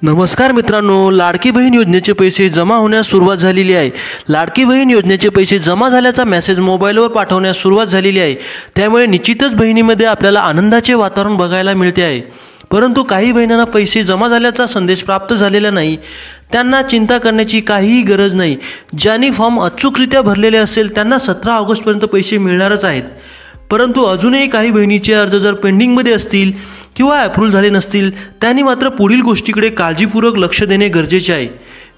नमस्कार मित्रांनो, लाडकी बहीण योजनेचे पैसे जमा होण्यास सुरुवात झालेली आहे। लाडकी बहीण योजनेचे पैसे जमा झाल्याचा मेसेज मोबाईलवर पाठवण्यास सुरुवात झालेली आहे। त्यामुळे निश्चितच बहिणीमध्ये आपल्याला आनंदाचे वातावरण बघायला मिळते आहे। परंतु काही बहिणींना पैसे जमा झाल्याचा संदेश प्राप्त झालेला नाही। त्यांना चिंता करण्याची काहीही गरज नाही। ज्यांनी फॉर्म अचूकरित्या भरलेले असेल त्यांना 17 ऑगस्टपर्यंत पैसे मिळणारच आहेत। परंतु अजूनही काही बहिणीचे अर्ज जर पेंडिंगमध्ये असतील किंवा अप्रूव्ह झाले नसतील त्यांनी मात्र पुढील गोष्टीकडे काळजीपूर्वक लक्ष देणे गरजेचे आहे।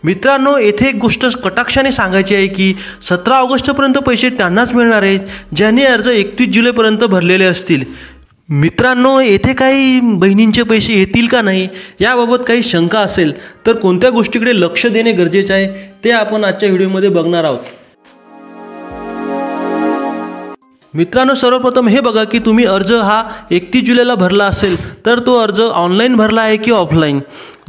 मित्रांनो, येथे एक गोष्ट कटाक्षाने सांगायची आहे की 17 ऑगस्टपर्यंत पैसे त्यांनाच मिळणार आहेत ज्यांनी अर्ज 31 जुलैपर्यंत भरलेले असतील। मित्रांनो, येथे काही बहिणींचे पैसे येतील का नाही याबाबत काही शंका असेल तर कोणत्या गोष्टीकडे लक्ष देणे गरजेचे आहे ते आपण आजच्या व्हिडिओमध्ये बघणार आहोत। मित्रांनो, सर्वप्रथम हे बघा की तुम्ही अर्ज हा 31 जुलैला भरला असेल तर तो अर्ज ऑनलाईन भरला आहे की ऑफलाईन।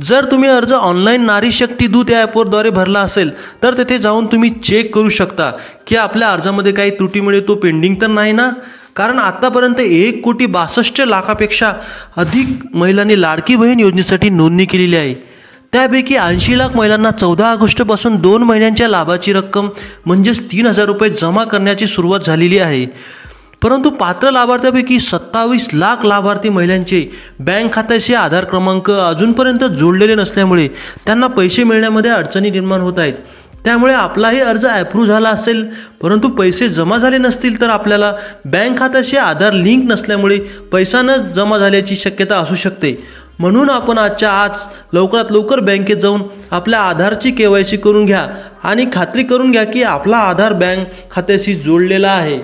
जर तुम्ही अर्ज ऑनलाईन नारी शक्ती दूत या ॲपवरद्वारे भरला असेल तर तेथे जाऊन तुम्ही चेक करू शकता की आपल्या अर्जामध्ये काही त्रुटीमुळे तो पेंडिंग तर नाही ना। कारण आतापर्यंत 1,62,00,000पेक्षा अधिक महिलांनी लाडकी बहीण योजनेसाठी नोंदणी केलेली आहे। त्यापैकी 80 लाख महिलांना 14 ऑगस्टपासून 2 महिन्यांच्या लाभाची रक्कम म्हणजेच 3,000 रुपये जमा करण्याची सुरुवात झालेली आहे। परंतु पात्र लाभार्थ्यांपैकी 27 लाख लाभार्थी महिलांचे बँक खात्याशी आधार क्रमांक अजूनपर्यंत जोडलेले नसल्यामुळे त्यांना पैसे मिळण्यामध्ये अडचणी निर्माण होत आहेत। त्यामुळे आपलाही अर्ज अप्रूव्ह झाला असेल परंतु पैसे जमा झाले नसतील तर आपल्याला बँक खात्याशी आधार लिंक नसल्यामुळे पैसा न जमा झाल्याची शक्यता असू शकते। म्हणून आपण आज लवकरात लवकर बँकेत जाऊन आपल्या आधारची KYC करून घ्या आणि खात्री करून घ्या की आपला आधार बँक खात्याशी जोडलेला आहे।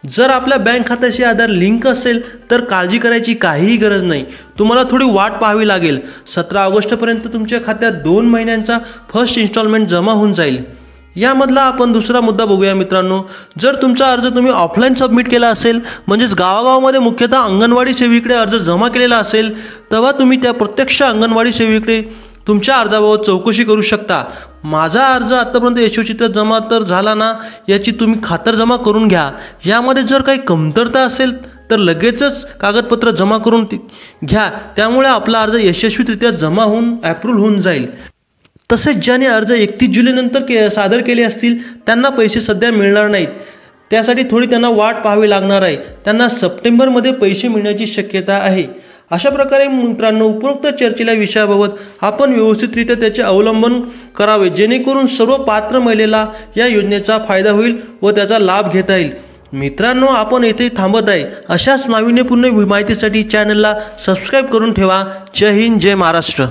जर आपल्या बँक खात्याशी आधार लिंक असेल तर काळजी करायची काहीही गरज नाही। तुम्हाला थोडी वाट पाहावी लागेल। 17 ऑगस्टपर्यंत तुमच्या खात्यात 2 महिन्यांचा फर्स्ट इन्स्टॉलमेंट जमा होऊन जाईल। यामधला आपण दुसरा मुद्दा बघूया मित्रांनो। जर तुमचा अर्ज तुम्ही ऑफलाईन सबमिट केला असेल म्हणजेच गावागावामध्ये मुख्यतः अंगणवाडी सेविकेकडे अर्ज जमा केलेला असेल तेव्हा तुम्ही त्या प्रत्यक्ष अंगणवाडी सेविकेकडे तुमच्या अर्जाबाबत चौकशी करू शकता। माझा अर्ज आतापर्यंत यशस्वीरित्या जमा तर झाला ना याची तुम्ही खातरजमा करून घ्या। यामध्ये जर काही कमतरता असेल तर लगेचच कागदपत्र जमा करून घ्या। त्यामुळे आपला अर्ज यशस्वीरित्या जमा होऊन अप्रूव्ह होऊन जाईल। तसेच ज्यांनी अर्ज 31 जुलैनंतर सादर केले असतील त्यांना पैसे सध्या मिळणार नाहीत। त्यासाठी थोडी त्यांना वाट पाहावी लागणार आहे। त्यांना सप्टेंबरमध्ये पैसे मिळण्याची शक्यता आहे। अशा प्रकारे मित्रांनो, उपरोक्त चर्चेच्या विषयाबाबत आपण व्यवस्थितरित्या त्याचे अवलंबन करावे जेणेकरून सर्व पात्र महिलेला या योजनेचा फायदा होईल व त्याचा लाभ घेता येईल। मित्रांनो, आपण येथे थांबत आहे। अशाच नाविन्यपूर्ण माहितीसाठी चॅनलला सबस्क्राईब करून ठेवा। जय हिंद, जय महाराष्ट्र।